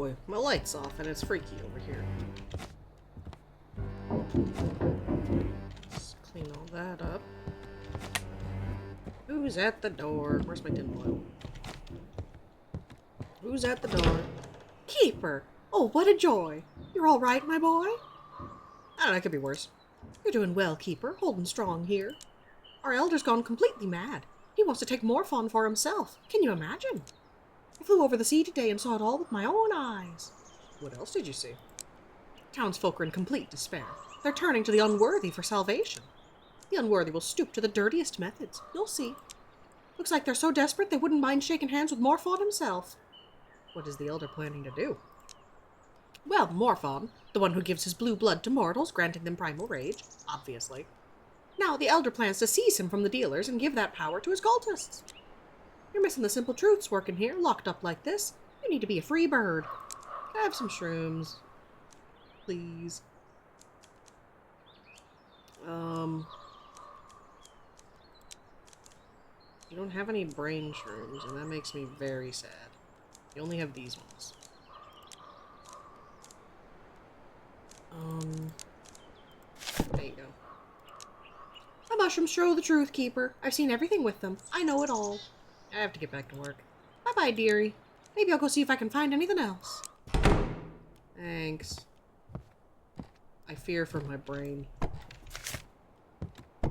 boy, my light's off and it's freaky over here. Let's clean all that up. Who's at the door? Where's my tinfoil? Who's at the door? Keeper! Oh, what a joy! You're all right, my boy? I don't know, it could be worse. You're doing well, Keeper. Holding strong here. Our elder's gone completely mad. He wants to take Morphon for himself. Can you imagine? I flew over the sea today and saw it all with my own eyes. What else did you see? Townsfolk are in complete despair. They're turning to the unworthy for salvation. The unworthy will stoop to the dirtiest methods. You'll see. Looks like they're so desperate they wouldn't mind shaking hands with Morphon himself. What is the elder planning to do? Well, Morphon, the one who gives his blue blood to mortals, granting them primal rage, obviously. Now, the elder plans to seize him from the dealers and give that power to his cultists. You're missing the simple truths working here, locked up like this. You need to be a free bird. Can I have some shrooms? Please. You don't have any brain shrooms, and that makes me very sad. You only have these ones. There you go. The mushrooms show the truth, Keeper. I've seen everything with them. I know it all. I have to get back to work. Bye-bye, dearie. Maybe I'll go see if I can find anything else. Thanks. I fear for my brain. I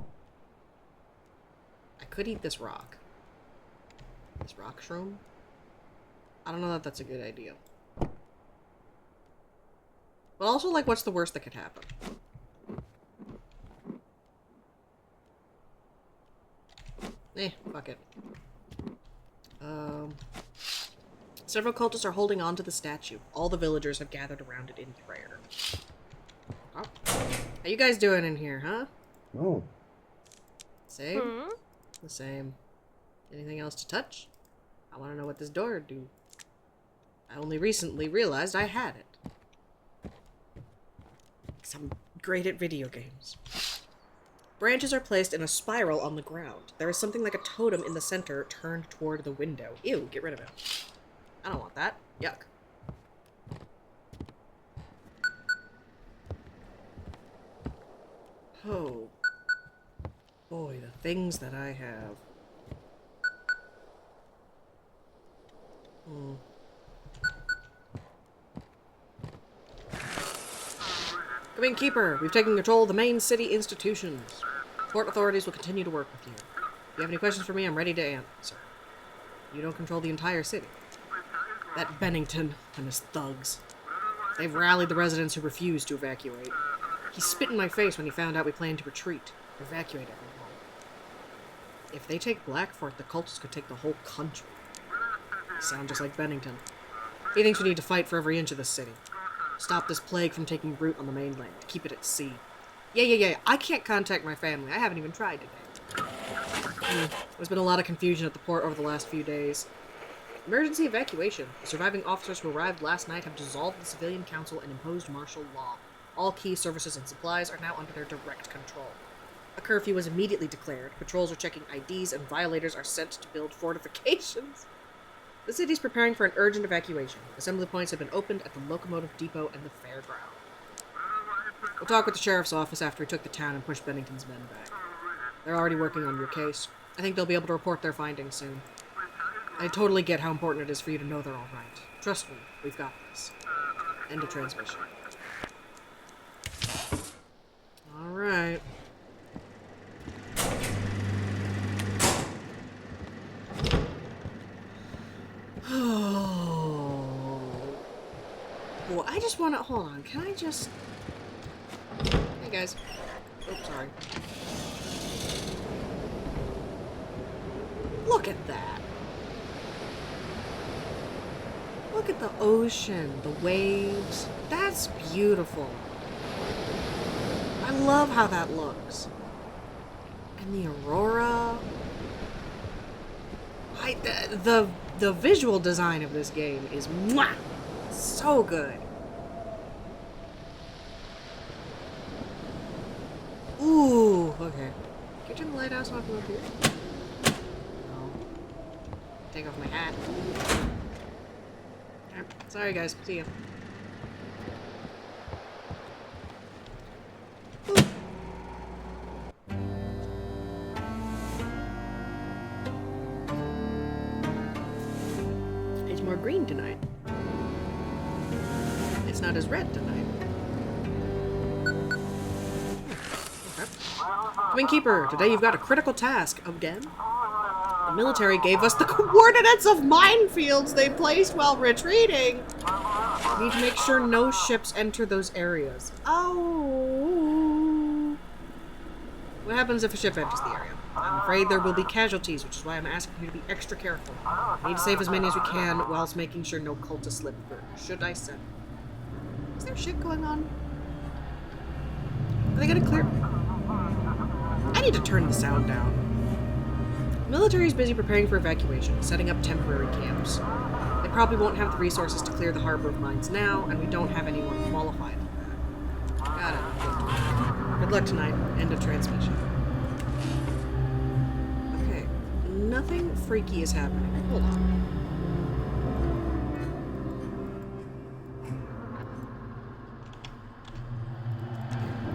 could eat this rock. This rock shroom? I don't know that that's a good idea. But also, like, what's the worst that could happen? Fuck it. Several cultists are holding on to the statue. All the villagers have gathered around it in prayer. Oh. How you guys doing in here, huh? Oh. Same? The same. Anything else to touch? I want to know what this door would do. I only recently realized I had it. 'Cause I'm great at video games. Branches are placed in a spiral on the ground. There is something like a totem in the center turned toward the window. Ew, get rid of it. I don't want that. Yuck. Oh. Boy, the things that I have. Come in, Keeper. We've taken control of the main city institutions. Port authorities will continue to work with you. If you have any questions for me, I'm ready to answer. You don't control the entire city. That Bennington and his thugs. They've rallied the residents who refuse to evacuate. He spit in my face when he found out we planned to retreat. Evacuate everyone. If they take Blackfort, the cultists could take the whole country. They sound just like Bennington. He thinks we need to fight for every inch of the city. Stop this plague from taking root on the mainland. Keep it at sea. Yeah. I can't contact my family. I haven't even tried today. There's been a lot of confusion at the port over the last few days. Emergency evacuation. The surviving officers who arrived last night have dissolved the civilian council and imposed martial law. All key services and supplies are now under their direct control. A curfew was immediately declared. Patrols are checking IDs and violators are sent to build fortifications. The city's preparing for an urgent evacuation. Assembly points have been opened at the locomotive depot and the fairground. We'll talk with the sheriff's office after we took the town and pushed Bennington's men back. They're already working on your case. I think they'll be able to report their findings soon. I totally get how important it is for you to know they're all right. Trust me, we've got this. End of transmission. Alright. Oh. Boy, I just want to... Hold on, can I just... Hey, guys. Oops, sorry. Look at that. Look at the ocean, the waves. That's beautiful. I love how that looks. And the aurora. The visual design of this game is mwah, so good. Ooh, okay. Can you turn the lighthouse off from up here? No. Take off my hat. Okay. Sorry, guys. See ya. Ooh. It's more green tonight. It's not as red tonight. Okay. Wing Keeper, today you've got a critical task. Again? The military gave us the coordinates of minefields they placed while retreating. We need to make sure no ships enter those areas. Oh. What happens if a ship enters the area? I'm afraid there will be casualties, which is why I'm asking you to be extra careful. We need to save as many as we can whilst making sure no cultists slip through. Should I send? Is there shit going on? Are they gonna clear? I need to turn the sound down. The military is busy preparing for evacuation, setting up temporary camps. They probably won't have the resources to clear the harbor of mines now, and we don't have anyone qualified for that. Got it. Good luck tonight. End of transmission. Okay. Nothing freaky is happening. Hold on.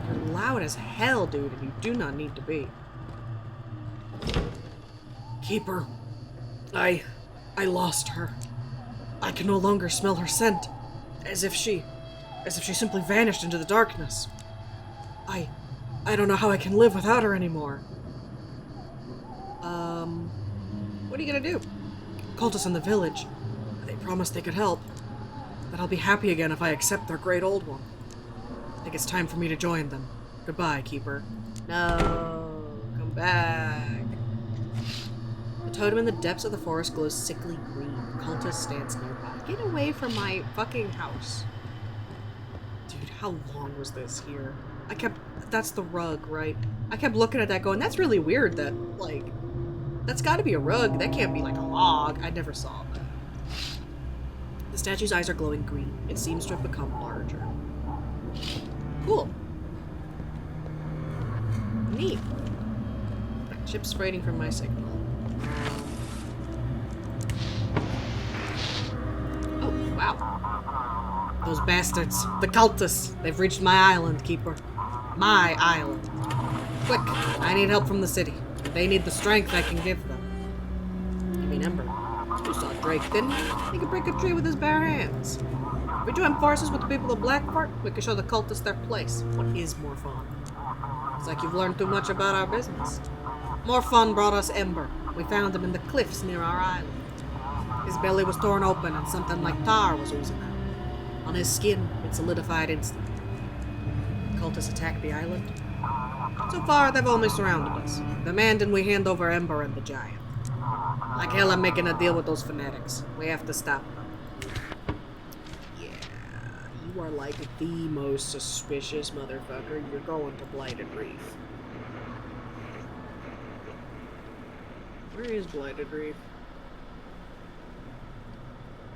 You're loud as hell, dude, and you do not need to be. Keeper. I lost her. I can no longer smell her scent. As if she simply vanished into the darkness. I don't know how I can live without her anymore. What are you gonna do? Cultists in the village. They promised they could help. That I'll be happy again if I accept their great old one. I think it's time for me to join them. Goodbye, Keeper. No, come back. The totem in the depths of the forest glows sickly green. The cultist stands nearby. Get away from my fucking house. Dude, how long was this here? That's the rug, right? I kept looking at that going, that's really weird that, like, that's gotta be a rug. That can't be like a log. I never saw that. The statue's eyes are glowing green. It seems to have become larger. Cool. Neat. Ship's waiting for my signal. Oh, wow. Those bastards. The cultists. They've reached my island, Keeper. My island. Quick, I need help from the city. They need the strength I can give them. You mean Ember? You saw Drake, didn't you? He could break a tree with his bare hands. If we join forces with the people of Blackfort, we can show the cultists their place. What is more fun? It's like you've learned too much about our business. More fun brought us Ember. We found him in the cliffs near our island. His belly was torn open and something like tar was oozing out. On his skin, it solidified instantly. Cultists attacked the island. So far, they've only surrounded us, demanding we hand over Ember and the giant. Like hell, I'm making a deal with those fanatics. We have to stop them. Yeah, you are like the most suspicious motherfucker. You're going to Blighted Reef. Where is Blighted Reef?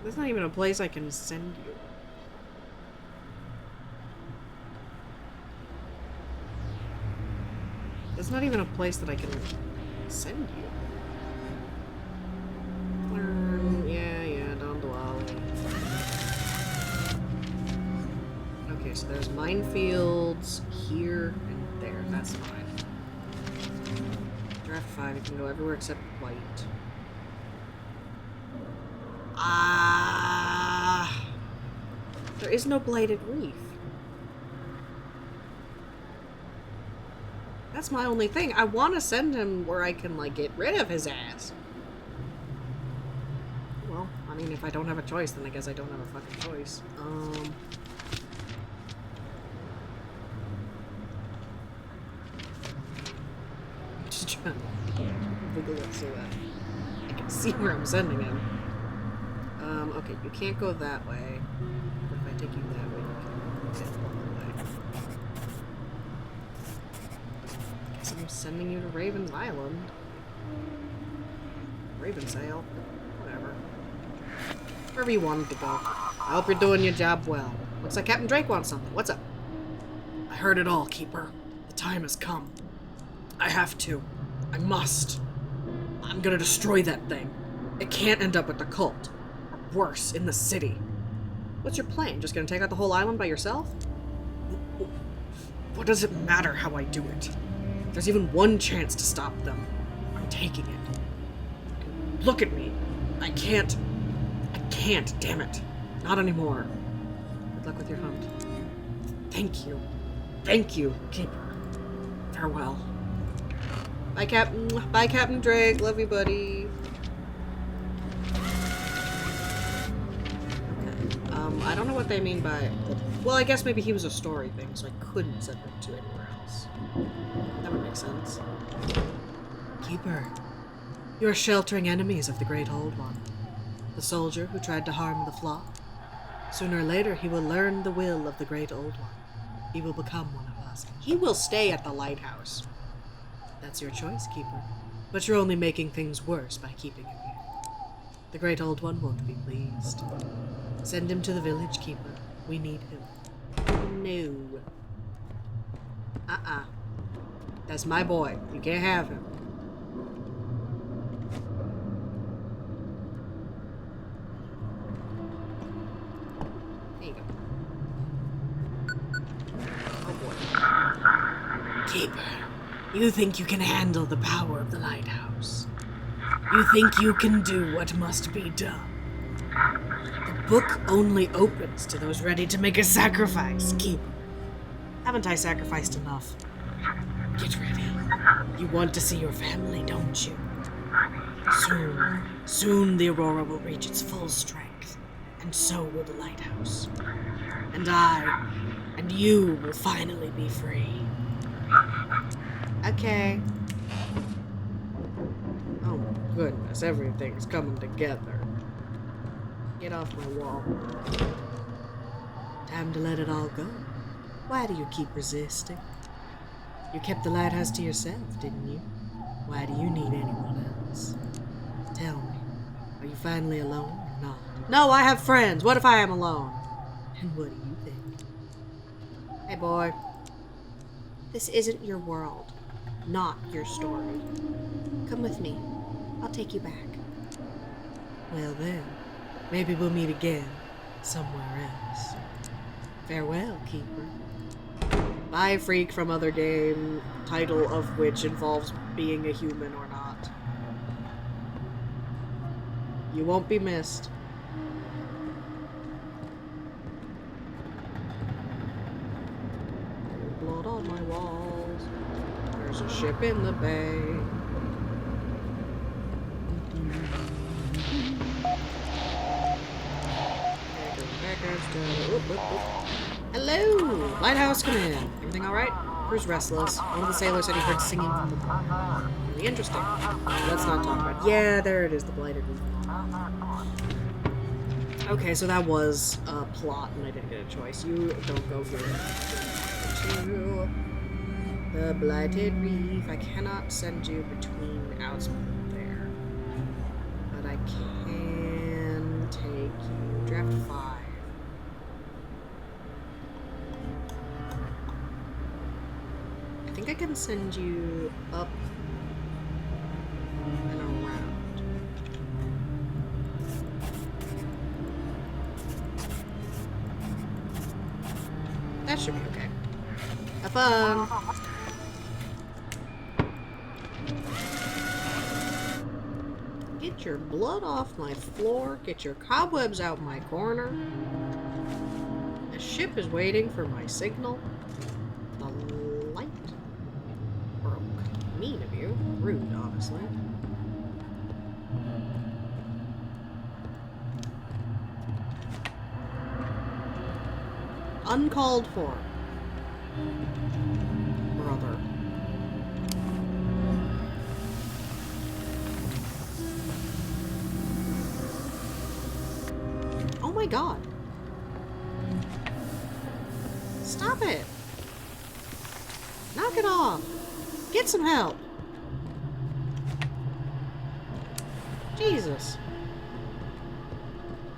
There's not even a place I can send you. There's not even a place that I can send you. Yeah, down the alley. Okay, so there's minefields here and there. That's fine. Draft 5, you can go everywhere except white. There is no Blighted Reef. That's my only thing. I want to send him where I can, like, get rid of his ass. Well, I mean, if I don't have a choice, then I guess I don't have a fucking choice. I'm just trying to wiggle it so that I can see where I'm sending him. Okay, you can't go that way. But if I take you that way, you can get one way. Guess I'm sending you to Raven's Island. Ravensail. Whatever. Wherever you wanted to go. I hope you're doing your job well. Looks like Captain Drake wants something. What's up? I heard it all, Keeper. The time has come. I have to. I must. I'm gonna destroy that thing. It can't end up with the cult. Or worse, in the city. What's your plan? Just gonna take out the whole island by yourself? What does it matter how I do it? If there's even one chance to stop them, I'm taking it. Look at me. I can't, damn it. Not anymore. Good luck with your hunt. Thank you, Keeper. Farewell. Bye, Captain. Bye, Captain Drake. Love you, buddy. Okay. I don't know what they mean by... Well, I guess maybe he was a story thing, so I couldn't send him to anywhere else. That would make sense. Keeper, you are sheltering enemies of the Great Old One. The soldier who tried to harm the flock. Sooner or later, he will learn the will of the Great Old One. He will become one of us. He will stay at the lighthouse. That's your choice, Keeper. But you're only making things worse by keeping him here. The Great Old One won't be pleased. Send him to the village, Keeper. We need him. No. That's my boy. You can't have him. There you go. Oh boy. Keeper, you think you can handle the power of the lighthouse? You think you can do what must be done? The book only opens to those ready to make a sacrifice, Keeper. Haven't I sacrificed enough? Get ready. You want to see your family, don't you? Soon the Aurora will reach its full strength, and so will the lighthouse. And I, and you will finally be free. Okay. Oh my goodness, everything's coming together. Get off my wall. Time to let it all go. Why do you keep resisting? You kept the lighthouse to yourself, didn't you? Why do you need anyone else? Tell me, are you finally alone or not? No, I have friends. What if I am alone? And what do you think? Hey, boy. This isn't your world. Not your story. Come with me. I'll take you back. Well then, maybe we'll meet again, somewhere else. Farewell, Keeper. Bye, freak from other game, title of which involves being a human or not. You won't be missed. Blood on my walls. There's a ship in the bay. Hello! Lighthouse, come in. Everything alright? Crew's restless. One of the sailors said he heard singing from the bar. Really interesting. Let's not talk about it. Yeah, there it is, the blighted reef. Okay, so that was a plot, and I didn't get a choice. You don't go here. To the blighted reef. I cannot send you between Outsport there. But I can take you. Draft 5. I think I can send you up and around. That should be okay. Have fun! Get your blood off my floor. Get your cobwebs out my corner. The ship is waiting for my signal. The light broke. Mean of you. Rude, honestly. Uncalled for. Brother. Oh my god. Stop it. Knock it off. Get some help. Jesus.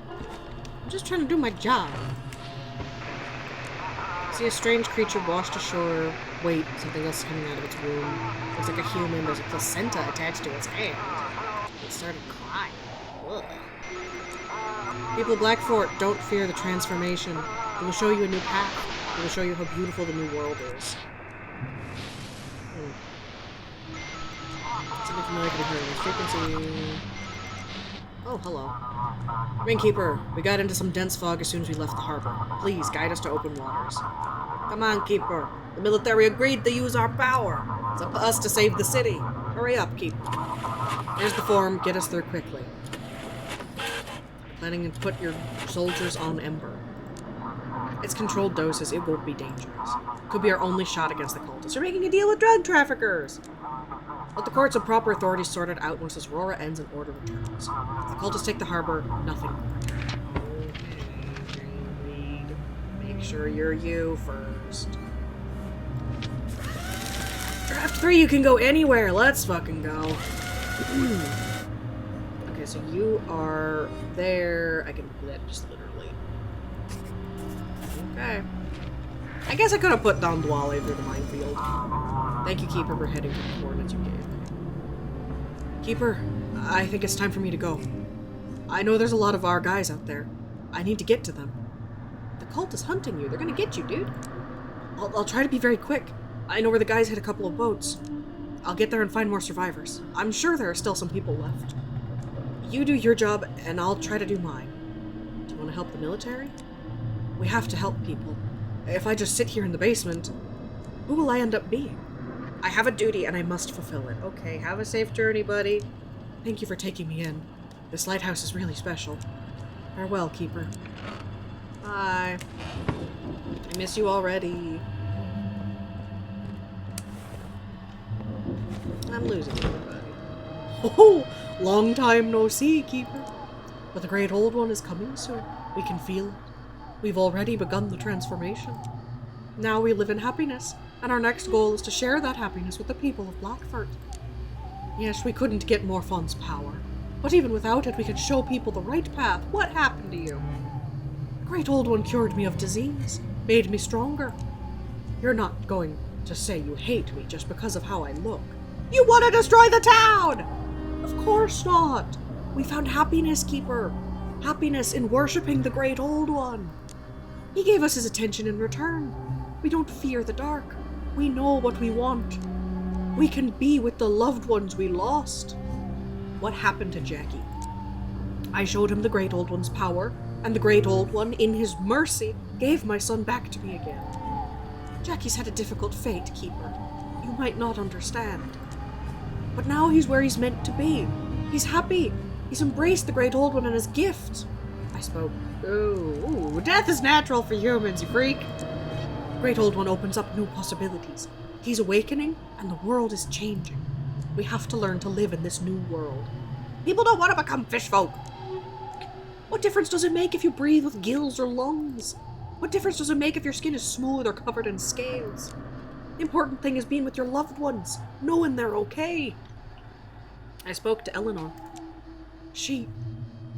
I'm just trying to do my job. See a strange creature washed ashore. Wait, something else is coming out of its womb. Looks like a human. There's a placenta attached to its head. It started crying. Ugh. People of Blackfort, don't fear the transformation. It will show you a new path. It will show you how beautiful the new world is. Something familiar can be heard in this frequency. Oh, hello. Ringkeeper, we got into some dense fog as soon as we left the harbor. Please, guide us to open waters. Come on, Keeper. The military agreed to use our power. It's up to us to save the city. Hurry up, Keeper. Here's the form. Get us through quickly. Planning to put your soldiers on Ember. It's controlled doses. It won't be dangerous. Could be our only shot against the cultists. You're making a deal with drug traffickers! Let the courts and proper authorities sort it out once this Aurora ends and order returns. If the cultists take the harbor, nothing will return. Make sure you're you first. Draft 3, you can go anywhere. Let's fucking go. Okay, so you are there. I can do that just literally. Okay. I guess I could have put Don Dwale through the minefield. Thank you, Keeper, for heading to the coordinates you gave me. Keeper, I think it's time for me to go. I know there's a lot of our guys out there. I need to get to them. The cult is hunting you. They're gonna get you, dude. I'll try to be very quick. I know where the guys hit a couple of boats. I'll get there and find more survivors. I'm sure there are still some people left. You do your job, and I'll try to do mine. Do you want to help the military? We have to help people. If I just sit here in the basement, who will I end up being? I have a duty, and I must fulfill it. Okay, have a safe journey, buddy. Thank you for taking me in. This lighthouse is really special. Farewell, Keeper. Bye. I miss you already. I'm losing everybody. Oh, long time no see, Keeper. But the great old one is coming soon. We can feel it. We've already begun the transformation. Now we live in happiness, and our next goal is to share that happiness with the people of Blackfort. Yes, we couldn't get Morfon's power, but even without it, we could show people the right path. What happened to you? The great old one cured me of disease, made me stronger. You're not going to say you hate me just because of how I look. You want to destroy the town! Of course not. We found happiness, Keeper. Happiness in worshipping the great old one. He gave us his attention in return. We don't fear the dark. We know what we want. We can be with the loved ones we lost. What happened to Jackie? I showed him the great old one's power, and the great old one, in his mercy, gave my son back to me again. Jackie's had a difficult fate, Keeper. You might not understand. But now he's where he's meant to be. He's happy. He's embraced the great old one and his gift. I spoke. Ooh, death is natural for humans, you freak. The great old one opens up new possibilities. He's awakening, and the world is changing. We have to learn to live in this new world. People don't want to become fish folk. What difference does it make if you breathe with gills or lungs? What difference does it make if your skin is smooth or covered in scales? The important thing is being with your loved ones, knowing they're okay. I spoke to Eleanor.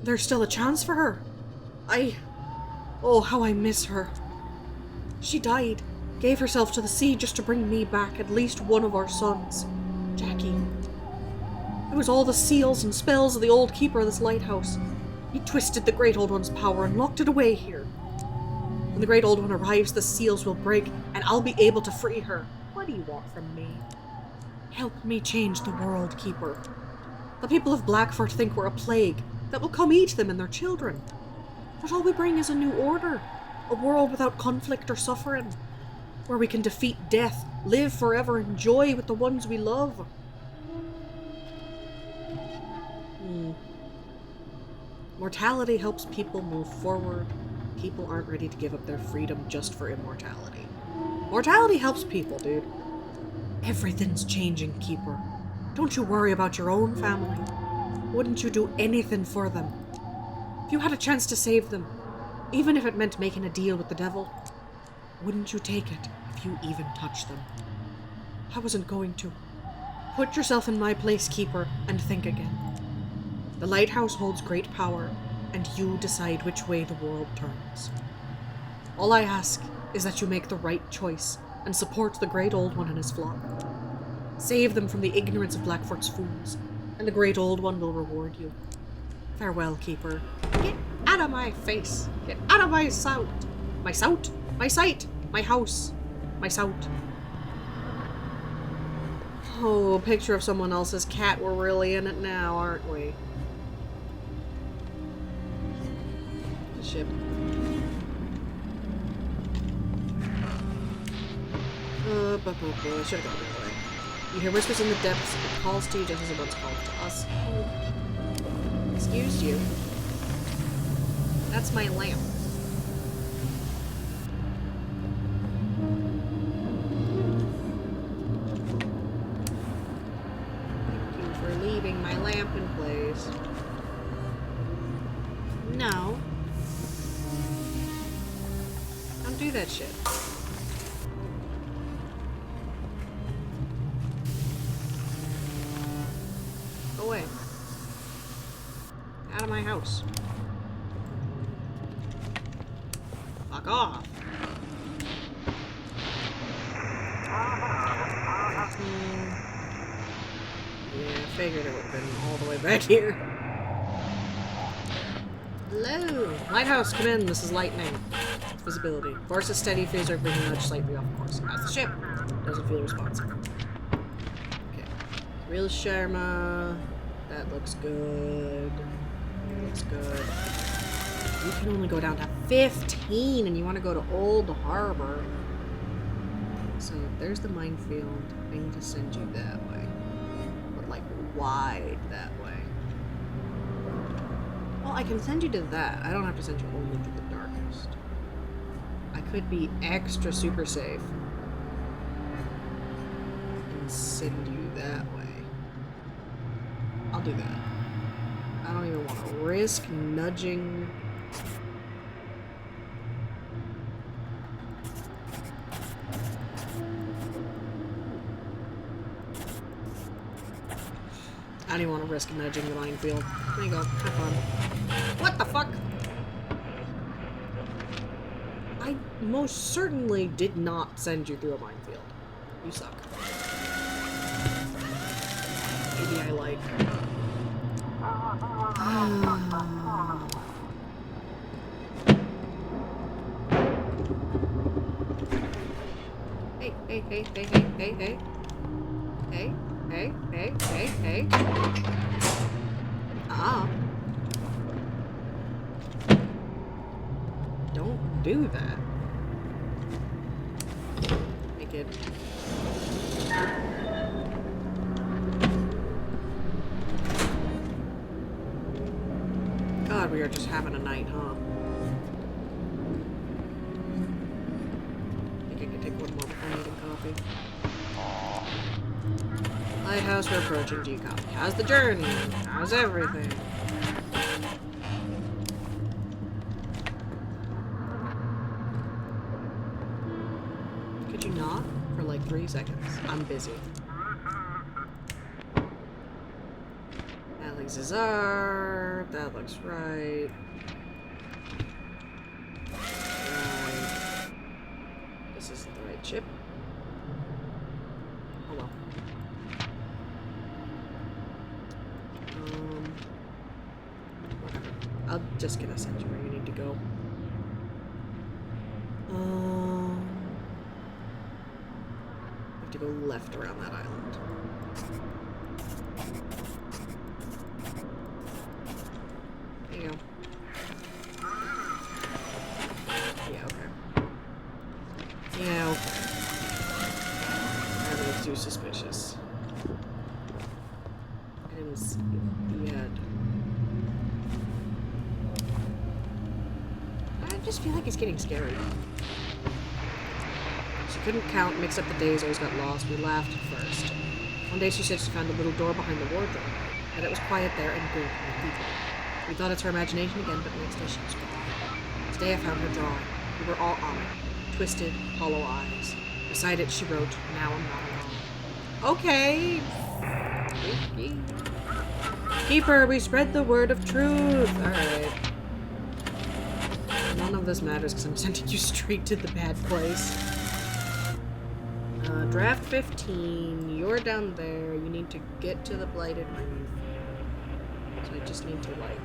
There's still a chance for her. Oh, how I miss her. She died, gave herself to the sea just to bring me back at least one of our sons, Jackie. It was all the seals and spells of the old keeper of this lighthouse. He twisted the great old one's power and locked it away here. When the great old one arrives, the seals will break, and I'll be able to free her. What do you want from me? Help me change the world, Keeper. The people of Blackfort think we're a plague that will come eat them and their children. But all we bring is a new order, a world without conflict or suffering, where we can defeat death, live forever in joy with the ones we love. Mortality helps people move forward. People aren't ready to give up their freedom just for immortality. Mortality helps people, dude. Everything's changing, Keeper. Don't you worry about your own family. Wouldn't you do anything for them? If you had a chance to save them, even if it meant making a deal with the devil, wouldn't you take it if you even touched them? I wasn't going to. Put yourself in my place, Keeper, and think again. The lighthouse holds great power, and you decide which way the world turns. All I ask is that you make the right choice and support the great old one and his flock. Save them from the ignorance of Blackfort's fools, and the great old one will reward you. Farewell, Keeper. Get out out of my face! Get out of my sight! My sight! My sight! My house! My sight! Oh, a picture of someone else's cat. We're really in it now, aren't we? The ship. Should've gone that way. You hear whispers in the depths. It calls to you just as it once called to us. Oh. Excuse you. That's my lamp. Thank you for leaving my lamp in place. No. Don't do that shit. Go away. Out of my house. Fuck off. Yeah, I figured it would have been all the way back here. Hello! Lighthouse, come in. This is lightning. Visibility. Course is steady, phase are being nudged slightly off course. How's the ship? Doesn't feel responsive. Okay. Real Sharma. That looks good. Looks good. You can only go down to 15 and you want to go to Old Harbor. So there's the minefield. I need to send you that way. But like wide that way. Well, I can send you to that. I don't have to send you only to the darkest. I could be extra super safe and send you that way. I'll do that. I don't even want to risk nudging. I don't even want to risk nudging the minefield. There you go. Have fun. What the fuck? I most certainly did not send you through a minefield. You suck. Maybe I like... Hey, hey, hey, hey, hey, hey, hey. Hey, hey, hey, hey, hey. Ah. Don't do that. Make it... God, we are just having a night, huh? I think I can take one more before needing coffee. Lighthouse, we're approaching. Do you copy? How's the journey? How's everything? Could you not? For like 3 seconds. I'm busy. Alexazar. That looks right. Right. This isn't the right ship. Oh well. Whatever. I'm just gonna send you where you need to go. I have to go left around that island. There you go. Yeah, okay. Yeah, okay. That looks too suspicious. I didn't see it yet. I just feel like it's getting scary. She couldn't count, mix up the days, always got lost. We laughed at first. One day she said she found a little door behind the wardrobe, and it was quiet there and good and people. We thought it's her imagination again, but the next day she was gone. Today I found her drawing. We were all on it. Twisted, hollow eyes. Beside it she wrote, "Now I'm not alone." Okay. Keeper, we spread the word of truth. Alright. None of this matters because I'm sending you straight to the bad place. Draft 15. You're down there. You need to get to the blighted mine. So I just need to, like,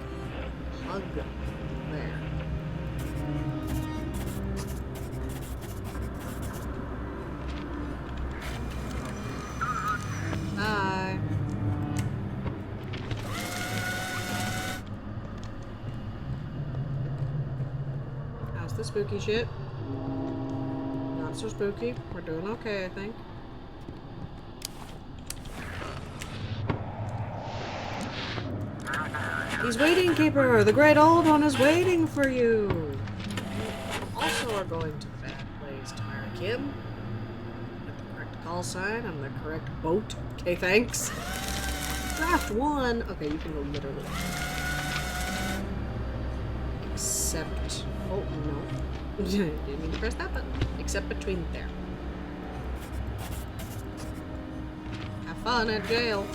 hug there. Past the spooky shit. Not so spooky. We're doing okay, I think. He's waiting, Keeper! The Great Old One is waiting for you! You also are going to that place tomorrow, Kim. With the correct call sign on the correct boat. Okay, thanks. Draft 1. Okay, you can go literally. Except... Oh, no. Didn't mean to press that button. Except between there. Have fun at jail.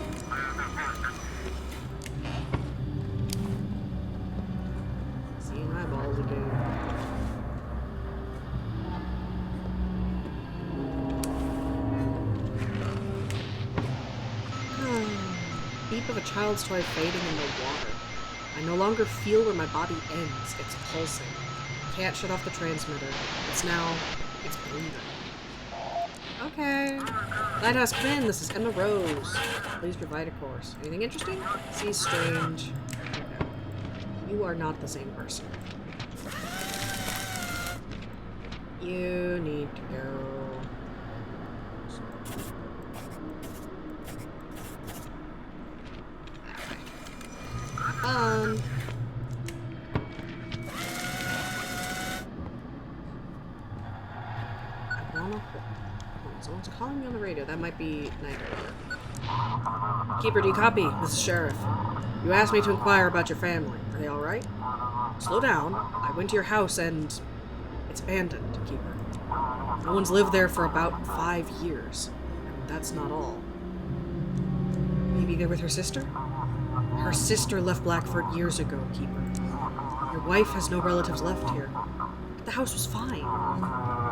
Seeing eyeballs again. Beep of a child's toy fading in the water. I no longer feel where my body ends. It's pulsing. Can't shut off the transmitter. It's breathing. Okay. Lighthouse, come in. This is Emma Rose. Please provide a course. Anything interesting? See's strange. Okay. You are not the same person. You need to go. Someone's calling me on the radio. That might be Night Rider. Keeper, do you copy? This is Sheriff. You asked me to inquire about your family. Are they alright? Slow down. I went to your house and... it's abandoned, Keeper. No one's lived there for about 5 years. And that's not all. Maybe they're with her sister? Her sister left Blackford years ago, Keeper. Your wife has no relatives left here. But the house was fine.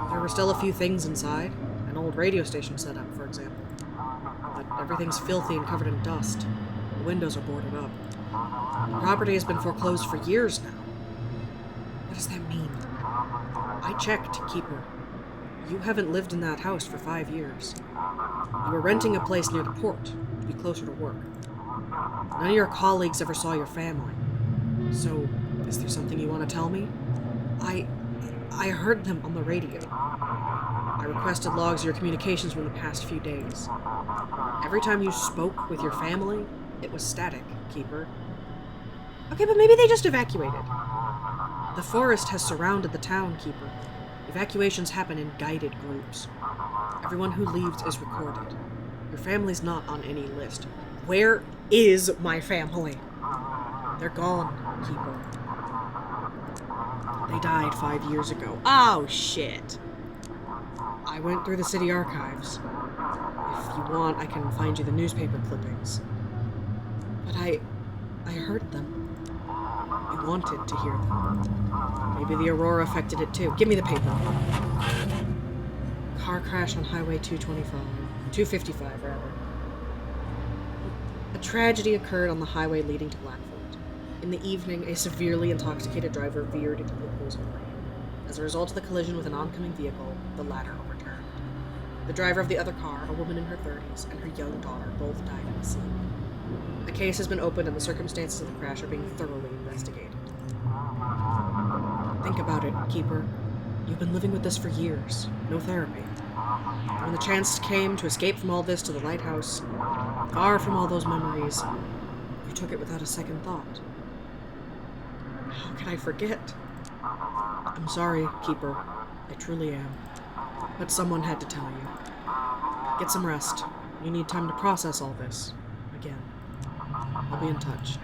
There were still a few things inside. An old radio station set up, for example. But everything's filthy and covered in dust. The windows are boarded up. The property has been foreclosed for years now. What does that mean? I checked, Keeper. You haven't lived in that house for 5 years. You were renting a place near the port to be closer to work. None of your colleagues ever saw your family. So, is there something you want to tell me? I heard them on the radio. I requested logs of your communications from the past few days. Every time you spoke with your family, it was static, Keeper. Okay, but maybe they just evacuated. The forest has surrounded the town, Keeper. Evacuations happen in guided groups. Everyone who leaves is recorded. Your family's not on any list. Where is my family? They're gone, Keeper. They died 5 years ago. Oh, shit. I went through the city archives. If you want, I can find you the newspaper clippings. But I heard them. I wanted to hear them. Maybe the aurora affected it too. Give me the paper. Car crash on Highway 255, rather. A tragedy occurred on the highway leading to Blackfoot. In the evening, a severely intoxicated driver veered into the opposing lane. As a result of the collision with an oncoming vehicle, the latter overturned. The driver of the other car, a woman in her 30s, and her young daughter both died in the scene. A case has been opened and the circumstances of the crash are being thoroughly investigated. Think about it, Keeper. You've been living with this for years. No therapy. When the chance came to escape from all this to the lighthouse, far from all those memories, you took it without a second thought. How can I forget? I'm sorry, Keeper. I truly am. But someone had to tell you. Get some rest. You need time to process all this. Again. I'll be in touch.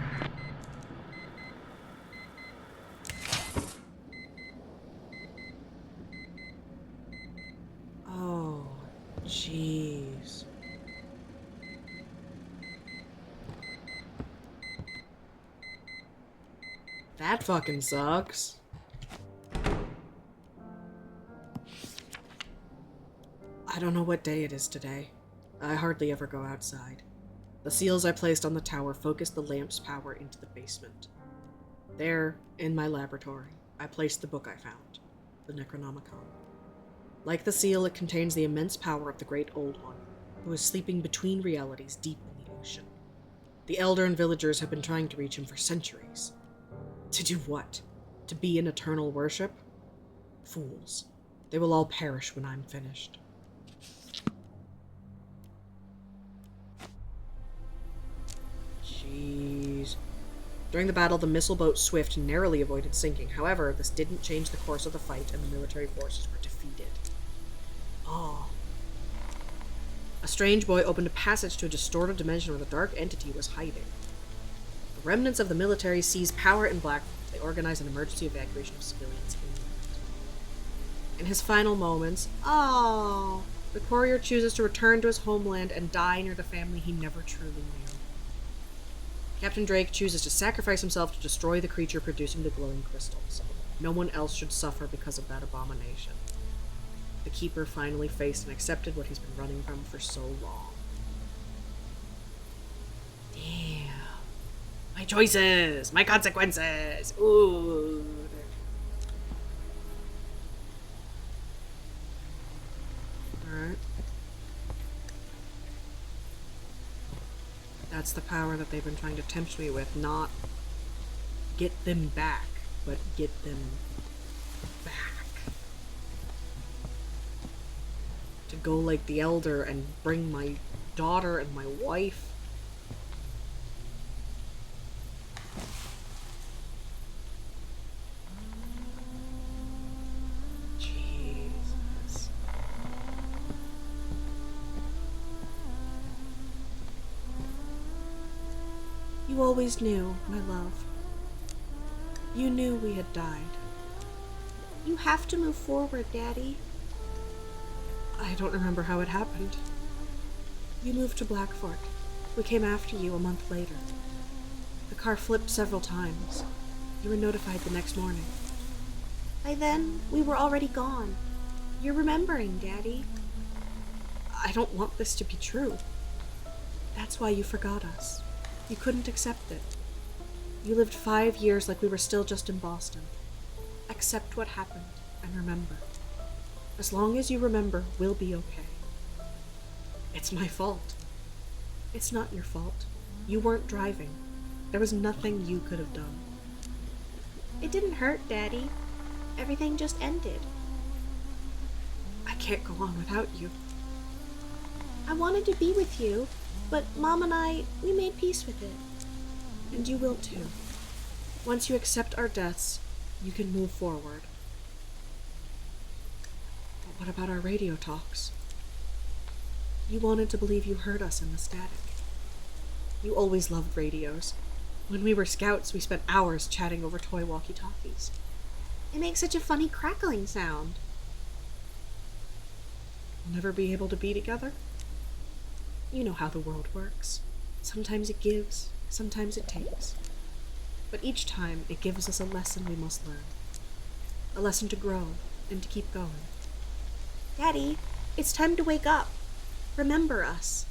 Oh, jeez. That fucking sucks. I don't know what day it is today. I hardly ever go outside. The seals I placed on the tower focused the lamp's power into the basement. There, in my laboratory, I placed the book I found, the Necronomicon. Like the seal, it contains the immense power of the Great Old One, who is sleeping between realities deep in the ocean. The Elder and villagers have been trying to reach him for centuries. To do what? To be an eternal worship? Fools. They will all perish when I'm finished. Jeez. During the battle, the missile boat Swift narrowly avoided sinking. However, this didn't change the course of the fight, and the military forces were defeated. Oh. A strange boy opened a passage to a distorted dimension where the dark entity was hiding. The remnants of the military seized power in Black. They organized an emergency evacuation of civilians inland. In his final moments, the courier chooses to return to his homeland and die near the family he never truly knew. Captain Drake chooses to sacrifice himself to destroy the creature producing the glowing crystals. No one else should suffer because of that abomination. The Keeper finally faced and accepted what he's been running from for so long. Damn. My choices! My consequences! Ooh. Alright. That's the power that they've been trying to tempt me with. Not get them back, but get them back. To go like the Elder and bring my daughter and my wife. Jesus. You always knew, my love. You knew we had died. You have to move forward, Daddy. I don't remember how it happened. You moved to Blackfort. We came after you a month later. The car flipped several times. You were notified the next morning. By then, we were already gone. You're remembering, Daddy. I don't want this to be true. That's why you forgot us. You couldn't accept it. You lived 5 years like we were still just in Boston. Accept what happened and remember. As long as you remember, we'll be okay. It's my fault. It's not your fault. You weren't driving. There was nothing you could have done. It didn't hurt, Daddy. Everything just ended. I can't go on without you. I wanted to be with you, but Mom and I, we made peace with it. And you will too. Once you accept our deaths, you can move forward. But what about our radio talks? You wanted to believe you heard us in the static. You always loved radios. When we were scouts, we spent hours chatting over toy walkie-talkies. It makes such a funny crackling sound. We'll never be able to be together? You know how the world works. Sometimes it gives, sometimes it takes. But each time, it gives us a lesson we must learn. A lesson to grow and to keep going. Daddy, it's time to wake up. Remember us.